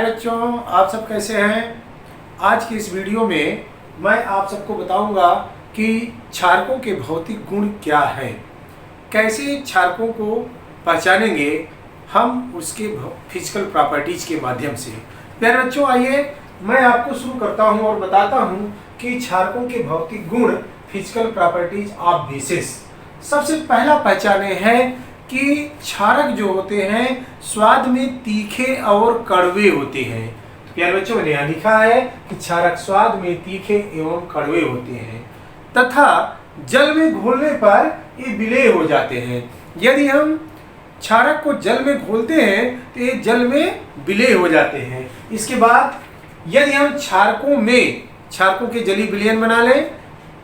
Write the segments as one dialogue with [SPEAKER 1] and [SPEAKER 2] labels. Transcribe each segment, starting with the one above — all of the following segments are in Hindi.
[SPEAKER 1] हाय बच्चों, आप सब कैसे हैं। आज की इस वीडियो में मैं आप सबको बताऊंगा कि क्षारकों के भौतिक गुण क्या हैं, कैसे क्षारकों को पहचानेंगे हम उसके फिजिकल प्रॉपर्टीज के माध्यम से। प्यारे बच्चों, आइए मैं आपको शुरू करता हूं और बताता हूं कि क्षारकों के भौतिक गुण, फिजिकल प्रॉपर्टीज ऑफ बेसिस। सबसे पहला पहचाने हैं कि क्षारक जो होते हैं स्वाद में तीखे और कड़वे होते हैं। तो प्यारे बच्चों, मैंने यहाँ लिखा है कि क्षारक स्वाद में तीखे एवं कड़वे होते हैं तथा जल में घोलने पर ये विलेय हो जाते हैं। यदि हम क्षारक को जल में घोलते हैं तो ये जल में विलेय हो जाते हैं। इसके बाद यदि हम क्षारकों के जलीय विलयन बना लें,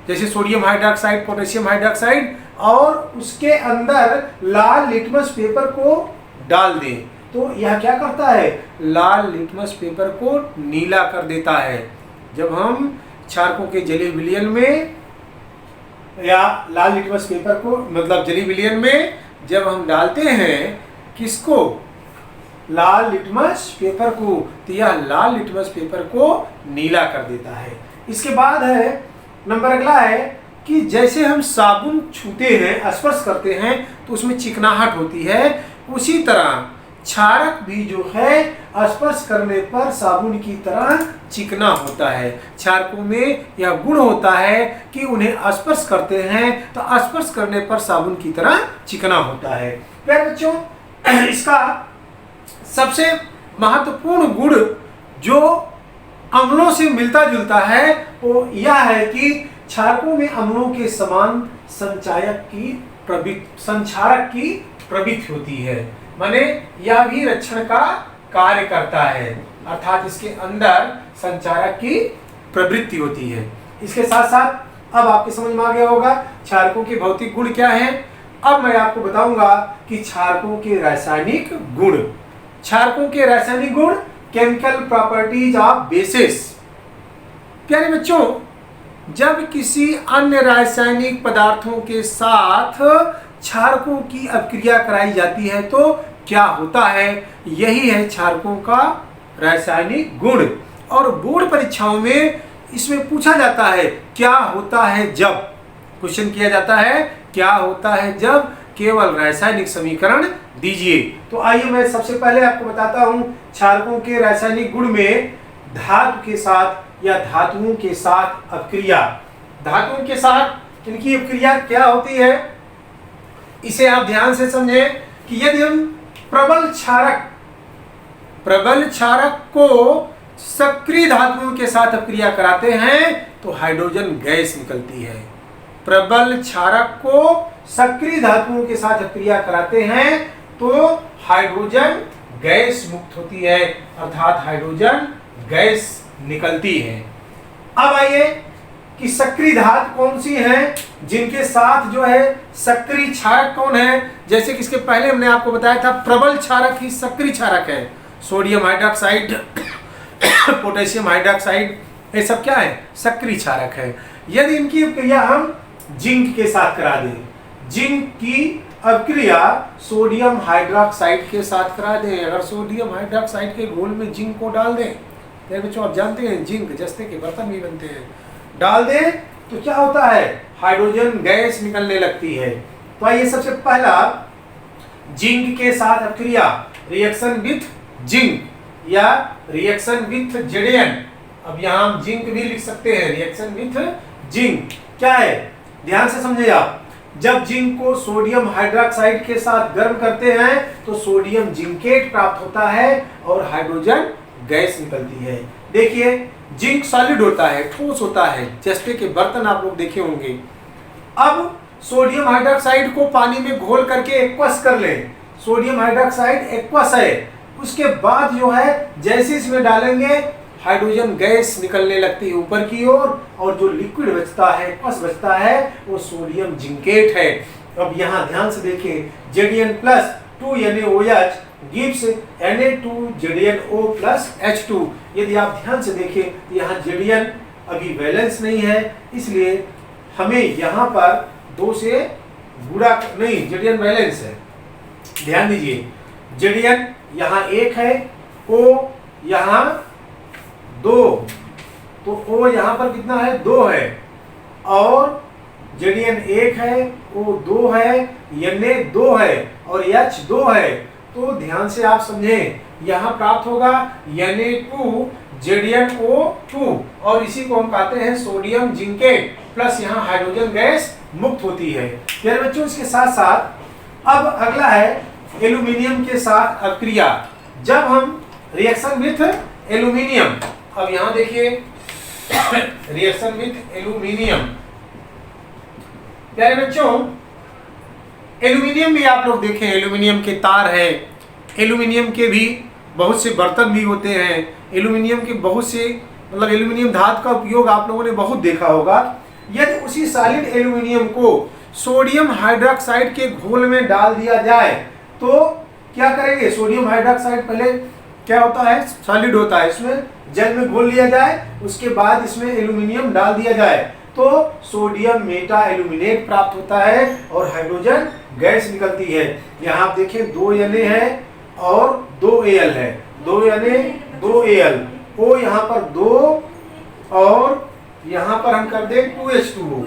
[SPEAKER 1] जैसे सोडियम हाइड्रोक्साइड, पोटेशियम हाइड्रोक्साइड, और उसके अंदर लाल लिटमस पेपर को डाल दें तो यह क्या करता है, लाल लिटमस पेपर को नीला कर देता है। जब हम क्षारकों के जलीय विलयन में या लाल लिटमस पेपर को मतलब जलीय विलयन में जब हम डालते हैं किसको, लाल लिटमस पेपर को, तो यह लाल लिटमस पेपर को नीला कर देता है। इसके बाद है नंबर अगला है कि जैसे हम साबुन छूते हैं, स्पर्श करते हैं तो उसमें चिकनाहट होती है, उसी तरह क्षारक भी जो है स्पर्श करने पर साबुन की तरह चिकना होता है। क्षारकों में यह गुण होता है कि उन्हें स्पर्श करते हैं तो स्पर्श करने पर साबुन की तरह चिकना होता है। प्यारे बच्चों, इसका सबसे महत्वपूर्ण गुण जो अम्लों से मिलता जुलता है वो यह है कि क्षारकों में अम्लों के समान संक्षारक की प्रवृत्ति होती है, माने यह भी रक्षण का कार्य करता है, अर्थात इसके अंदर संचारक की प्रवृत्ति होती है। इसके साथ साथ अब आपके समझ में आ गया होगा क्षारकों के भौतिक गुण क्या हैं। अब मैं आपको बताऊंगा कि क्षारकों के रासायनिक गुण। क्षारकों के रासायनिक गुण, केमिकल प्रॉपर्टीज ऑफ बेसिस। प्यारे बच्चों, जब किसी अन्य रासायनिक पदार्थों के साथ क्षारकों की अभिक्रिया कराई जाती है तो क्या होता है, यही है क्षारकों का रासायनिक गुण। और बोर्ड परीक्षाओं में इसमें पूछा जाता है क्या होता है जब, क्वेश्चन किया जाता है क्या होता है जब, केवल रासायनिक समीकरण दीजिए। तो आइए मैं सबसे पहले आपको बताता हूं क्षारकों के रासायनिक गुण में धातु के साथ या धातुओं के साथ अपक्रिया। धातुओं के साथ इनकी अपक्रिया क्या होती है, इसे आप ध्यान से समझें कि यदि हम प्रबल क्षारक को सक्रिय धातुओं के साथ अपक्रिया कराते हैं तो हाइड्रोजन गैस निकलती है। प्रबल क्षारक को सक्रिय धातुओं के साथ अपक्रिया कराते हैं तो हाइड्रोजन गैस मुक्त होती है, अर्थात हाइड्रोजन गैस निकलती है। अब आइए कि सक्रिय धातु कौन सी है जिनके साथ जो है सक्रिय क्षारक कौन है। जैसे कि इसके पहले हमने आपको बताया था प्रबल क्षारक ही सक्रिय क्षारक है, सोडियम हाइड्रोक्साइड, पोटेशियम हाइड्रोक्साइड, ये सब क्या है, सक्रिय क्षारक है। यदि इनकी अपक्रिया हम जिंक के साथ करा दें, जिंक की अपक्रिया सोडियम हाइड्रोक्साइड के साथ करा दें, अगर सोडियम हाइड्रोक्साइड के घोल में जिंक को डाल दें, बच्चों आप जानते हैं जिंक जस्ते के बर्तन भी बनते हैं, डाल दें तो क्या होता है, हाइड्रोजन गैस निकलने लगती है। तो आइए सबसे पहला जिंक के साथ अपक्रिया, रिएक्शन विथ जिंक या रिएक्शन विथ जेडेन। अब यहां हम जिंक भी लिख सकते हैं, रिएक्शन विथ जिंक क्या है, ध्यान से समझिए आप। जब जिंक को सोडियम हाइड्रोक्साइड के साथ गर्म करते हैं तो सोडियम जिंकेट प्राप्त होता है और हाइड्रोजन गैस निकलती है। देखिए जिंक सॉलिड होता है, ठोस होता है, जस्ते के बर्तन आप लोग देखे होंगे। अब सोडियम हाइड्रोक्साइड को पानी में घोल करके एक्वस कर लें, सोडियम हाइड्रोक्साइड एक्वस है, उसके बाद जो है जैसे इसमें डालेंगे हाइड्रोजन गैस निकलने लगती है ऊपर की ओर, और जो लिक्विड बचता है, एक्वस बचता है, वो सोडियम जिंकेट है। अब यहाँ ध्यान से देखें, Zn+2NaOH gives Na2ZnO+H2। यदि आप ध्यान से देखें तो यहाँ Zn अभी वैलेंस नहीं है, इसलिए हमें यहाँ पर 2 से गुणा नहीं, Zn वैलेंस है, ध्यान दीजिए। Zn यहाँ 1 है, O यहाँ 2, तो O यहाँ पर कितना है 2 है, और Zn 1 है, O 2 है, Na 2 है और H 2 है। तो ध्यान से आप समझें, यहाँ प्राप्त होगा Na2 ZnO2 और इसी को हम कहते हैं सोडियम जिंकेट, प्लस यहाँ हाइड्रोजन गैस मुक्त होती है। प्यारे बच्चों, इसके साथ साथ अब अगला है एल्यूमिनियम के साथ अभिक्रिया। जब हम रिएक्शन विथ एल्यूमिनियम, अब यहाँ देखिए रिएक्शन विथ एल्यूमिनियम। प्यारे बच्चों, एल्यूमिनियम भी आप लोग देखें, एल्यूमिनियम के तार है, एल्यूमिनियम के भी बहुत से बर्तन भी होते हैं, एल्यूमिनियम के बहुत से मतलब एल्यूमिनियम धातु का उपयोग आप लोगों ने बहुत देखा होगा। यदि उसी सॉलिड एल्यूमिनियम को सोडियम हाइड्रोक्साइड के घोल में डाल दिया जाए तो क्या करेंगे? सोडियम हाइड्रोक्साइड पहले क्या होता है, सॉलिड होता है, इसमें जल में घोल लिया जाए, उसके बाद इसमें एल्यूमिनियम डाल दिया जाए तो सोडियम मेटा एल्यूमिनेट प्राप्त होता है और हाइड्रोजन गैस निकलती है। यहाँ आप देखें 2 Na है और 2 Al है, 2 Na 2 Al, O यहाँ पर 2 और यहाँ पर हम कर दें 2H2O,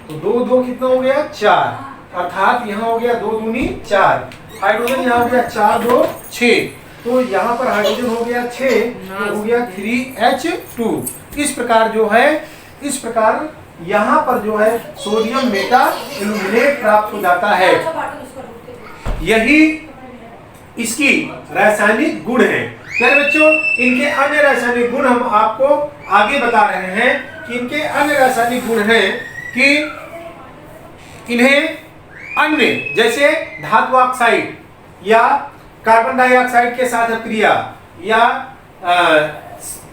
[SPEAKER 1] तो 2 2 कितना हो गया 4, अर्थात यहाँ हो गया 2 दूनी 4, हाइड्रोजन यहाँ हो गया 4 2 6, तो यहाँ पर हाइड्रोजन हो गया 6, तो हो गया 3H2। इस प्रकार जो है, इस प्रकार यहाँ पर जो है सोडियम मेटा एल्यूमिनेट प्राप्त हो जाता है। यही इसकी रासायनिक गुण है। प्यारे बच्चों, इनके अन्य रासायनिक गुण हम आपको आगे बता रहे हैं कि इनके अन्य रासायनिक गुण हैं कि इन्हें अन्य जैसे धातु ऑक्साइड या कार्बन डाइऑक्साइड के साथ अभिक्रिया या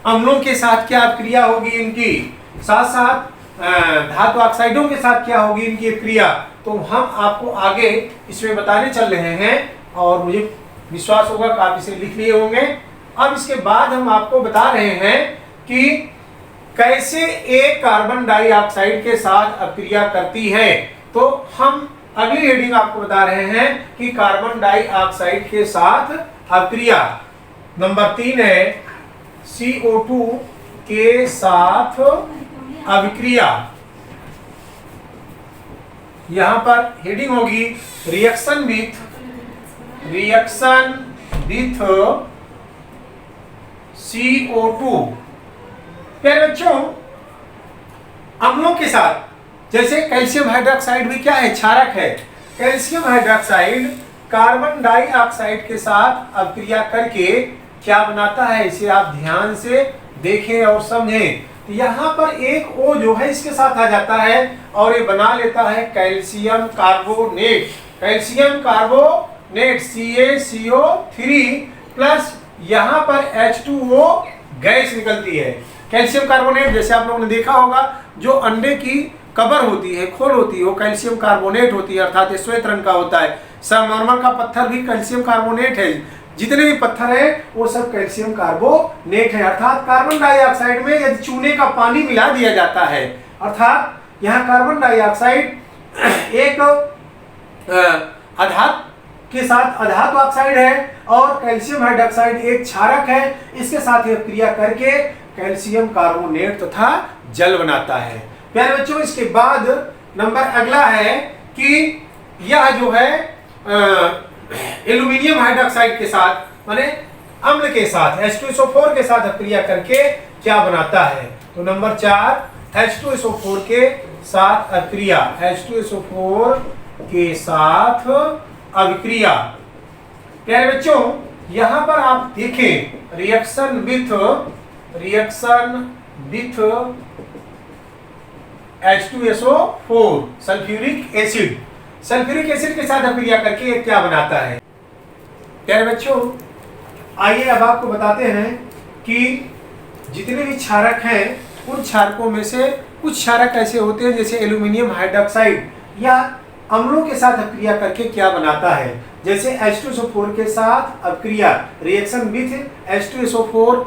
[SPEAKER 1] अम्लों के साथ क्या अभिक्रिया होगी इनकी, साथ साथ धातु ऑक्साइडों के साथ क्या होगी इनकी अभिक्रिया, तो हम आपको आगे इसमें बताने चल रहे हैं और मुझे विश्वास होगा कि आप इसे लिख लिए होंगे। अब इसके बाद हम आपको बता रहे हैं कि कैसे एक कार्बन डाइऑक्साइड के साथ अभिक्रिया करती है। तो हम अगली हेडिंग आपको बता रहे हैं कि कार्बन डाइऑक्साइड के साथ अभिक्रिया। नंबर 3 है CO2 के साथ अभिक्रिया। यहां पर हेडिंग होगी रिएक्शन विथ CO2। प्यारे बच्चों, अम्लों के साथ जैसे कैल्शियम हाइड्रोक्साइड भी क्या है, क्षारक है। कैल्शियम हाइड्रोक्साइड कार्बन डाइऑक्साइड के साथ अभिक्रिया करके क्या बनाता है, इसे आप ध्यान से देखें और समझें। तो यहाँ पर एक O जो है इसके साथ आ जाता है और ये बना लेता है calcium carbonate. Calcium carbonate CaCO3 plus यहाँ पर H2O गैस निकलती है। कैल्शियम कार्बोनेट जैसे आप लोगों ने देखा होगा, जो अंडे की कबर होती है, खोल होती है, वो कैल्शियम कार्बोनेट होती है, अर्थात श्वेत रंग का होता है। संगमरमर का पत्थर भी कैल्शियम कार्बोनेट है, जितने भी पत्थर है वो सब कैल्शियम कार्बोनेट है। अर्थात कार्बन डाइऑक्साइड में यदि चूने का पानी मिला दिया जाता है, अर्थात यहाँ कार्बन डाइऑक्साइड एक अधातु के साथ अधातु ऑक्साइड है और कैल्शियम हाइड्रोक्साइड एक क्षारक है, इसके साथ यह क्रिया करके कैल्शियम कार्बोनेट तथा जल बनाता है। प्यारे बच्चों, इसके बाद नंबर अगला है कि यह जो है एल्यूमिनियम हाइड्रोक्साइड के साथ माने अम्ल के साथ H2SO4 के साथ अभिक्रिया करके क्या बनाता है। तो नंबर 4 H2SO4 के साथ अभिक्रिया, H2SO4 के साथ अभिक्रिया। प्यारे बच्चों, यहाँ पर आप देखें reaction with H2SO4 sulphuric acid, sulphuric acid के साथ अभिक्रिया करके क्या बनाता है। प्यारे बच्चों, आइए अब आपको बताते हैं कि जितने भी क्षारक हैं उन क्षारकों में से कुछ क्षारक ऐसे होते हैं जैसे एल्यूमिनियम हाइड्रोक्साइड या अम्लों के साथ अभिक्रिया करके क्या बनाता है। जैसे H2SO4 के साथ अभिक्रिया रिएक्शन विथ H2SO4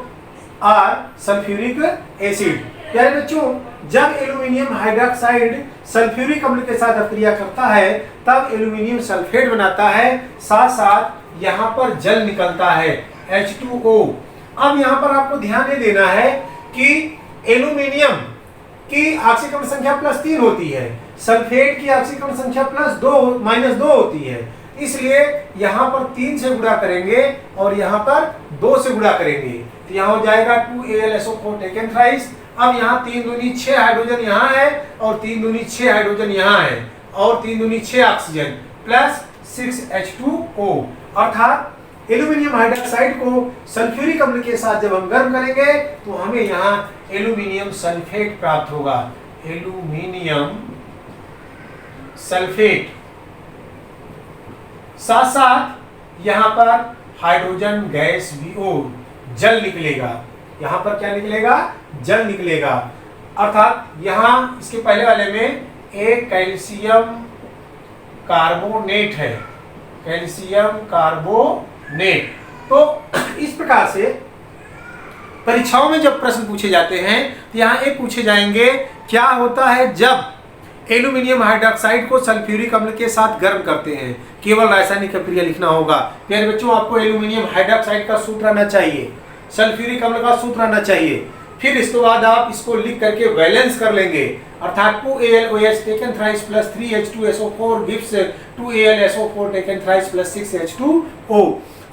[SPEAKER 1] और सल्फ्यूरिक एसिड। प्यारे बच्चों, जब एल्यूमिनियम हाइड्रोक्साइड सल्फ्यूरिक अम्ल के साथ अभिक्रिया करता है तब एल्यूमिनियम सल्फेट बनाता है, साथ साथ यहाँ पर जल निकलता है H2O। अब यहाँ पर आपको ध्यान ये देना है कि एल्यूमिनियम की ऑक्सीकरण संख्या +3 होती है, सल्फेट की ऑक्सीकरण संख्या -2 होती है, इसलिए यहाँ पर 3 से गुणा करेंगे और यहाँ पर 2 से गुणा करेंगे, तो यहाँ हो जाएगा 2AlSO4 टेकन थ्राइस। अब यहाँ 3 दूनी 6 हाइड्रोजन यहाँ है और 3 दूनी 6 हाइड्रोजन यहाँ है और 3 दूनी 6 ऑक्सीजन प्लस 6H2O, अर्थात एल्यूमिनियम हाइड्रोक्साइड को सल्फ्यूरिक अम्ल के साथ जब हम गर्म करेंगे तो हमें यहाँ एल्यूमिनियम सल्फेट प्राप्त होगा, एल्यूमिनियम सल्फेट। साथ साथ यहाँ पर हाइड्रोजन गैस भी और जल निकलेगा, यहाँ पर क्या निकलेगा, जल निकलेगा, अर्थात यहाँ इसके पहले वाले में एक कैल्शियम कार्बोनेट है, कैल्शियम कार्बोनेट। तो इस प्रकार से परीक्षाओं में जब प्रश्न पूछे जाते हैं तो यहाँ एक पूछे जाएंगे क्या होता है जब एल्यूमिनियम हाइड्रोक्साइड को सल्फ्यूरिक अम्ल के साथ गर्म करते हैं, केवल रासायनिक अभिक्रिया लिखना होगा। प्यारे बच्चों, आपको एल्यूमिनियम हाइड्रोक्साइड का सूत्र आना चाहिए, सल्फ्यूरिक अम्ल का सूत्र आना चाहिए, फिर इसके बाद आप इसको लिख करके बैलेंस कर लेंगे, अर्थात 2AlOH taken thrice plus 3H2SO4 gives 2AlSO4 taken thrice plus 6H2O।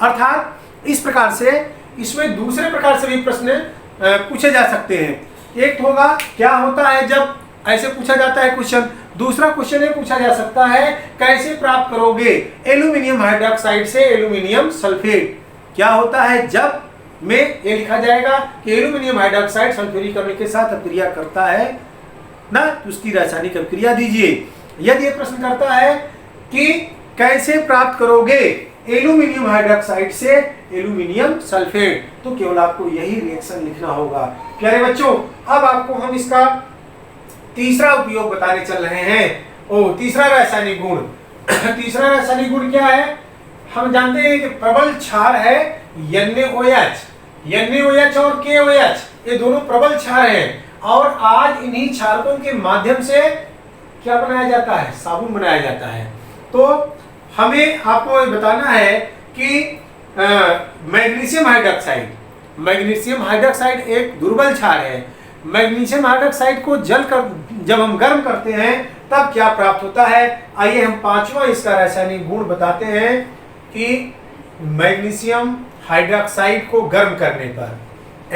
[SPEAKER 1] अर्थात इस प्रकार से इसमें दूसरे प्रकार से भी प्रश्न पूछे जा सकते हैं। एक होगा क्या होता है जब ऐसे पूछा जाता है क्वेश्चन, दूसरा क्वेश्चन ये पूछा जा सकता है कैसे प्राप्त करोगे एल्यूमिनियम हाइड्रोक्साइड से एल्यूमिनियम सल्फेट, क्या होता है जब में ये लिखा जाएगा कि एल्यूमिनियम हाइड्रोक्साइड सल्फ्यूरिक अम्ल के साथ अभिक्रिया करता है ना, तो उसकी रासायनिक अभिक्रिया दीजिए। यदि ये प्रश्न करता है कि कैसे प्राप्त करोगे एल्यूमिनियम हाइड्रोक्साइड से एल्यूमिनियम सल्फेट, तो केवल आपको यही रिएक्शन लिखना होगा। प्यारे बच्चों, अब आपको हम इसका तीसरा उपयोग बताने चल रहे हैं। तीसरा रासायनिक गुण तीसरा रासायनिक गुण क्या है? हम जानते हैं कि प्रबल क्षार है NaOH और KOH, ये दोनों प्रबल क्षार हैं और आज इन्हीं क्षारकों के माध्यम से क्या बनाया जाता है? साबुन बनाया जाता है। तो हमें आपको ये बताना है कि मैग्नीशियम हाइड्रोक्साइड एक दुर्बल क्षार है। मैग्नीशियम हाइड्रोक्साइड को जब हम गर्म करते हैं तब क्या प्राप्त होता है? आइए हम पांचवा इसका रासायनिक गुण बताते हैं कि मैग्नीशियम हाइड्रोक्साइड को गर्म करने पर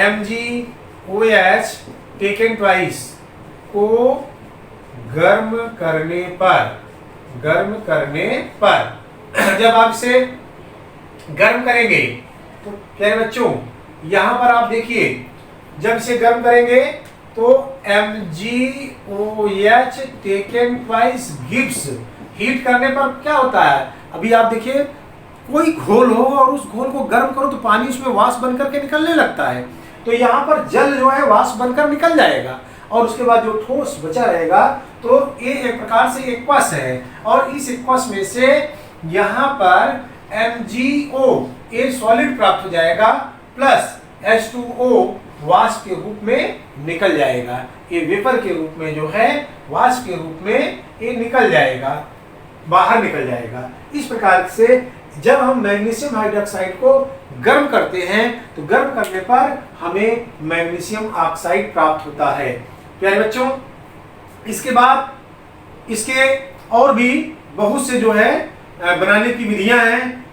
[SPEAKER 1] MgOH टेकन ट्वाइस को गर्म करने पर जब आप इसे गर्म करेंगे तो प्यारे बच्चों यहाँ पर आप देखिए, जब इसे गर्म करेंगे तो MgOH taken twice gives, heat करने पर क्या होता है? अभी आप देखिए कोई घोल हो और उस घोल को गर्म करो तो पानी उसमें वाष्प बनकर के निकलने लगता है, तो यहाँ पर जल जो है वाष्प बनकर निकल जाएगा और उसके बाद जो ठोस बचा रहेगा तो ये एक प्रकार से एक्वस है और इस एक्वस में से यहाँ पर MgO ये सॉलिड प्राप्त हो जाएगा प्लस H2O वाष्प के रूप में निकल जाएगा, ये वेपर के रूप में जो है वाष्प के रूप में ये निकल जाएगा, बाहर निकल जाएगा। इस प्रकार से जब हम मैग्नीशियम हाइड्रोक्साइड को गर्म करते हैं तो गर्म करने पर हमें मैग्नीशियम ऑक्साइड प्राप्त होता है। प्यारे बच्चों, इसके बाद इसके और भी बहुत से जो है बनाने की विधियां हैं,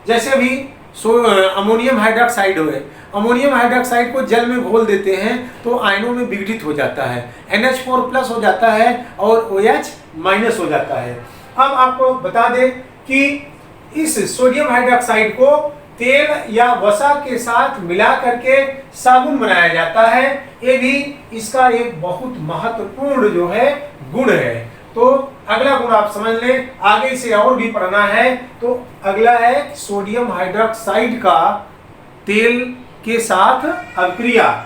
[SPEAKER 1] जैसे अभी अमोनियम हाइड्रोक्साइड है, अमोनियम हाइड्रोक्साइड को जल में घोल देते हैं तो आयनों में विघटित हो जाता है, NH4+ हो जाता है और OH- हो जाता है। अब आपको बता दें कि इस सोडियम हाइड्रोक्साइड को तेल या वसा के साथ मिला करके साबुन बनाया जाता है, ये भी इसका एक बहुत महत्वपूर्ण जो है गुण है। तो अगला गुण आप समझ लें, आगे इसे और भी पढ़ना है। तो अगला है सोडियम हाइड्रोक्साइड का तेल के साथ अभिक्रिया।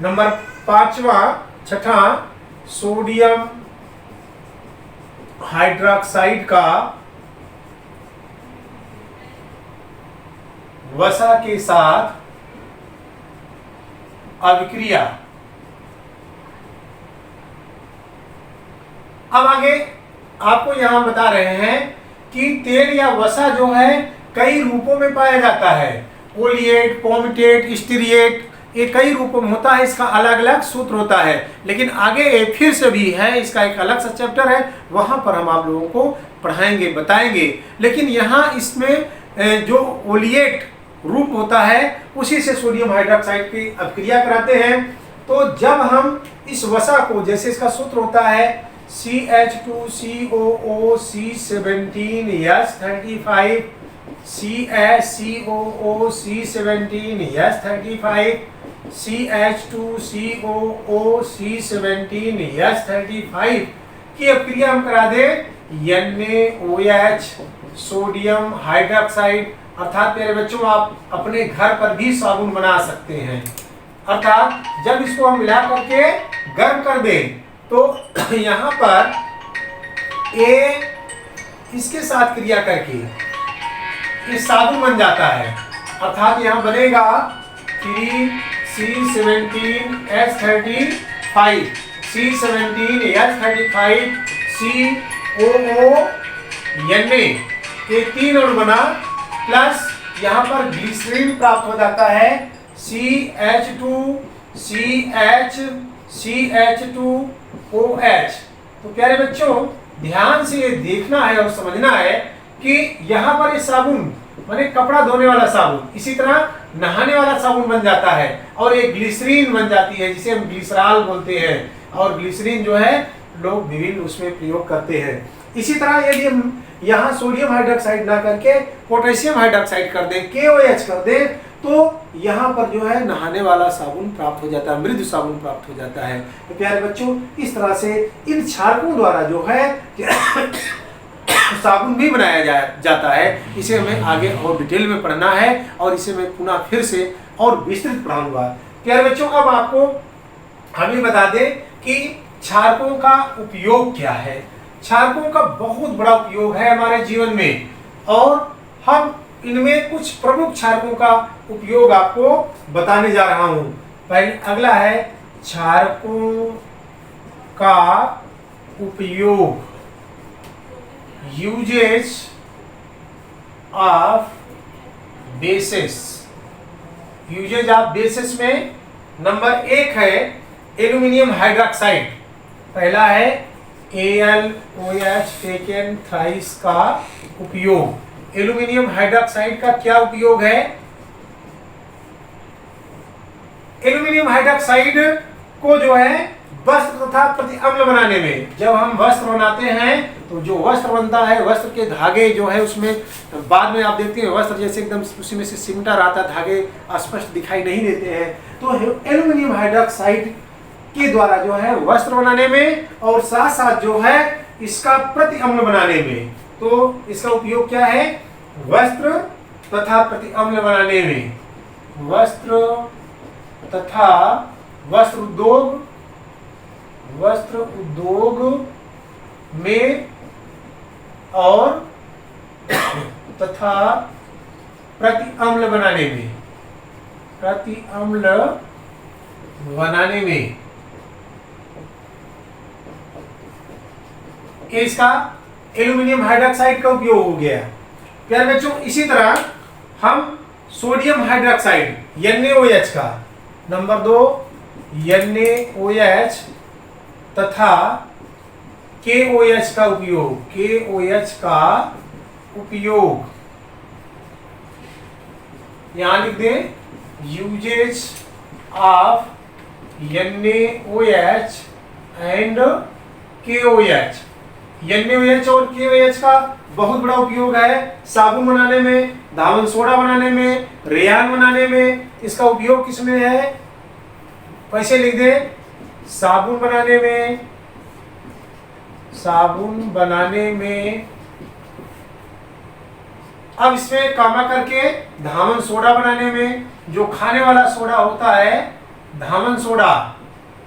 [SPEAKER 1] नंबर 6 सोडियम हाइड्रोक्साइड का वसा के साथ अभिक्रिया। अब आगे आपको यहां बता रहे हैं कि तेल या वसा जो है कई रूपों में पाया जाता है। ओलिएट, पोमिटेट, स्टीरिएट, ये कई रूपों में होता है, इसका अलग अलग सूत्र होता है। लेकिन आगे फिर से भी है, इसका एक अलग सा चैप्टर है, वहां पर हम आप लोगों को पढ़ाएंगे, बताएंगे। लेकिन यहाँ इसमें जो ओलिएट रूप होता है उसी से सोडियम हाइड्रोक्साइड की अभिक्रिया कराते हैं। तो जब हम इस वसा को, जैसे इसका सूत्र होता है CH2COOC17H35, CH2COOC17H35, CH2COOC17H35 की अभिक्रिया हम करा दें NaOH सोडियम हाइड्रोक्साइड। अर्थात मेरे बच्चों, आप अपने घर पर भी साबुन बना सकते हैं। अर्थात जब इसको हम मिला करके गर्म कर दें तो यहाँ पर A इसके साथ क्रिया करके ये साबुन बन जाता है। अर्थात यहाँ बनेगा 3C17H35, C17H35 COO Na, ये 3 अणु बना, प्लस यहाँ पर ग्लिसरीन प्राप्त हो जाता है CH2CH2OH। तो प्यारे बच्चों, ध्यान से ये देखना है और समझना है कि यहाँ पर ये साबुन माने कपड़ा धोने वाला साबुन, इसी तरह नहाने वाला साबुन बन जाता है और एक ग्लिसरीन बन जाती है जिसे हम ग्लिसरॉल बोलते हैं। और ग्लिसरीन जो है लोग विभिन्न उसमें प्रयोग करते हैं। इसी तरह यदि हम यहाँ सोडियम हाइड्रोक्साइड ना करके पोटेशियम हाइड्रोक्साइड कर दें, KOH कर दें, तो यहाँ पर जो है नहाने वाला साबुन प्राप्त हो जाता है, मृदु साबुन प्राप्त हो जाता है। तो प्यारे बच्चों, इस तरह से इन क्षारकों द्वारा जो है साबुन भी बनाया जाता है। इसे हमें आगे और डिटेल में पढ़ना है और इसे मैं पुनः फिर से और विस्तृत पढ़ाऊंगा। प्यारे बच्चों, अब आपको हम ये बता दें कि क्षारकों का उपयोग क्या है। क्षारकों का बहुत बड़ा उपयोग है हमारे जीवन में और हम इनमें कुछ प्रमुख क्षारकों का उपयोग आपको बताने जा रहा हूं। पहले अगला है क्षारकों का उपयोग, uses of bases. Uses of bases में नंबर 1 है एल्यूमिनियम हाइड्रोक्साइड। पहला है AlOH टेकन थ्राइस का उपयोग। एल्यूमिनियम हाइड्रोक्साइड का क्या उपयोग है? एल्यूमिनियम हाइड्रोक्साइड को जो है वस्त्र तथा प्रतिअम्ल बनाने में, जब हम वस्त्र बनाते हैं तो जो वस्त्र बनता है, वस्त्र के धागे जो है उसमें बाद में आप देखते हैं वस्त्र जैसे एकदम उसी में से सिमटा रहता, धागे स्पष्ट दिखाई नहीं देते हैं। तो एल्यूमिनियम हाइड्रोक्साइड के द्वारा जो है वस्त्र बनाने में और साथ साथ जो है इसका प्रतिअम्ल बनाने में, तो इसका उपयोग क्या है? वस्त्र तथा प्रतिअम्ल बनाने में, वस्त्र तथा वस्त्र उद्योग में और तथा प्रतिअम्ल बनाने में, इसका एल्यूमिनियम हाइड्रोक्साइड का उपयोग हो गया। प्यारे बच्चों, इसी तरह हम सोडियम हाइड्रोक्साइड NaOH का, नंबर 2 NaOH तथा KOH का उपयोग, यहां लिख दें uses of NaOH and KOH। NaOH और KOH का बहुत बड़ा उपयोग है साबुन बनाने में, धावन सोडा बनाने में, रेयान बनाने में। इसका उपयोग किसमें है? कैसे लिख दे? साबुन बनाने में। अब इसमें कामा करके धावन सोडा बनाने में, जो खाने वाला सोडा होता है धावन सोडा,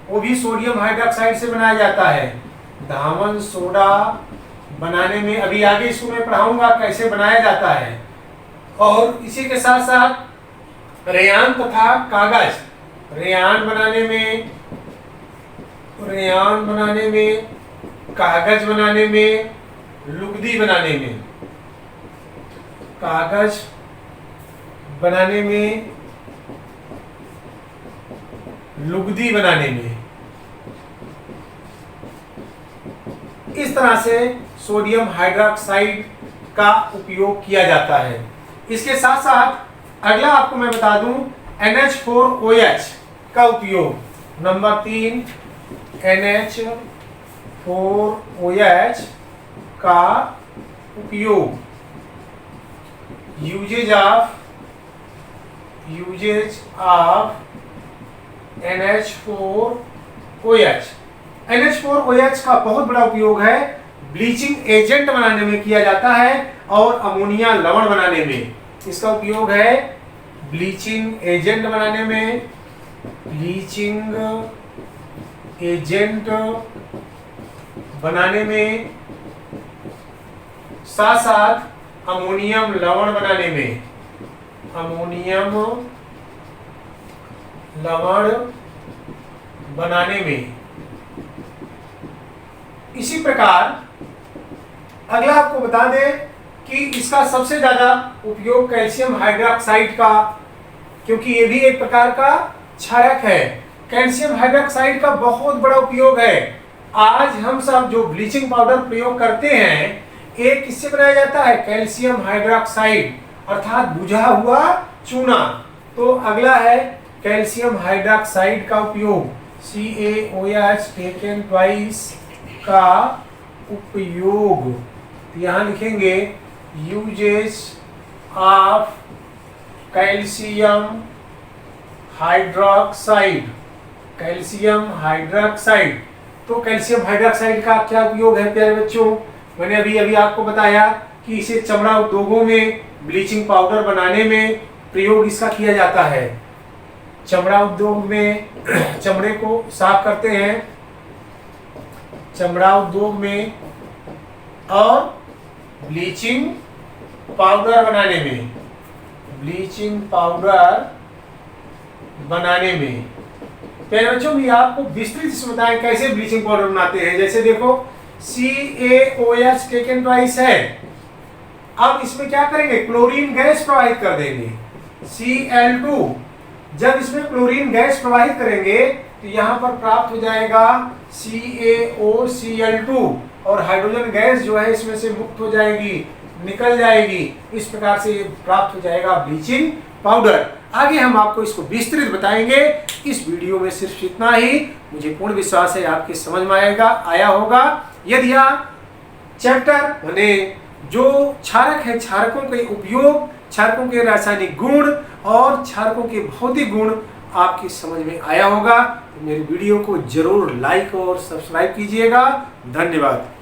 [SPEAKER 1] वो भी सोडियम हाइड्रोक्साइड से बनाया जाता है। धावन सोडा बनाने में अभी आगे इसको मैं पढ़ाऊंगा कैसे बनाया जाता है। और इसी के साथ साथ रेयान तथा कागज, रेयान बनाने में, कागज बनाने में, लुगदी बनाने में, कागज बनाने में, लुगदी बनाने में, इस तरह से सोडियम हाइड्रोक्साइड का उपयोग किया जाता है। इसके साथ साथ अगला आपको मैं बता दूं NH4OH का उपयोग, नंबर 3 NH4OH का उपयोग, यूजेज ऑफ NH4OH। NH4OH का बहुत बड़ा उपयोग है, ब्लीचिंग एजेंट बनाने में किया जाता है और अमोनिया लवण बनाने में। इसका उपयोग है ब्लीचिंग एजेंट बनाने में, ब्लीचिंग एजेंट बनाने में, साथ साथ अमोनियम लवण बनाने में, अमोनियम लवण बनाने में। इसी प्रकार अगला आपको बता दें कि इसका सबसे ज्यादा उपयोग कैल्शियम हाइड्रोक्साइड का, क्योंकि ये भी एक प्रकार का क्षारक है। कैल्शियम हाइड्रोक्साइड का बहुत बड़ा उपयोग है। आज हम सब जो ब्लीचिंग पाउडर प्रयोग करते हैं, एक किससे बनाया जाता है? कैल्शियम हाइड्रोक्साइड, अर्थात बुझा हुआ चूना। तो अगला है कैल्शियम हाइड्रोक्साइड का उपयोग, CaOH टेकन ट्वाइस का उपयोग। यहां लिखेंगे uses of calcium hydroxide, calcium hydroxide. तो कैल्शियम हाइड्रोक्साइड का क्या उपयोग है प्यारे बच्चों? मैंने अभी आपको बताया कि इसे चमड़ा उद्योगों में ब्लीचिंग पाउडर बनाने में प्रयोग इसका किया जाता है। चमड़ा उद्योग में चमड़े को साफ करते हैं, चमड़ा उद्योग में, और ब्लीचिंग पाउडर बनाने में, ब्लीचिंग पाउडर बनाने में। प्यारे बच्चों भी आपको विस्तृत से बताएं कैसे ब्लीचिंग पाउडर बनाते हैं। जैसे देखो CaOH टेकन ट्वाइस है, अब इसमें क्या करेंगे? क्लोरीन गैस प्रवाहित कर देंगे, Cl2। जब इसमें क्लोरीन गैस प्रवाहित करेंगे तो यहाँ पर प्राप्त हो जाएगा CaOCl2, और हाइड्रोजन गैस जो है इसमें से मुक्त हो जाएगी, निकल जाएगी। इस प्रकार से प्राप्त हो जाएगा ब्लीचिंग पाउडर। आगे हम आपको इसको विस्तृत बताएंगे। इस वीडियो में सिर्फ इतना ही। मुझे पूर्ण विश्वास है आपके समझ में आया होगा। यदि आप चैप्टर माने जो क्षारक है, क्षारकों के उपयोग, क्षारकों के रासायनिक गुण और क्षारकों के भौतिक गुण आपकी समझ में आया होगा, तो मेरे वीडियो को जरूर लाइक और सब्सक्राइब कीजिएगा। धन्यवाद।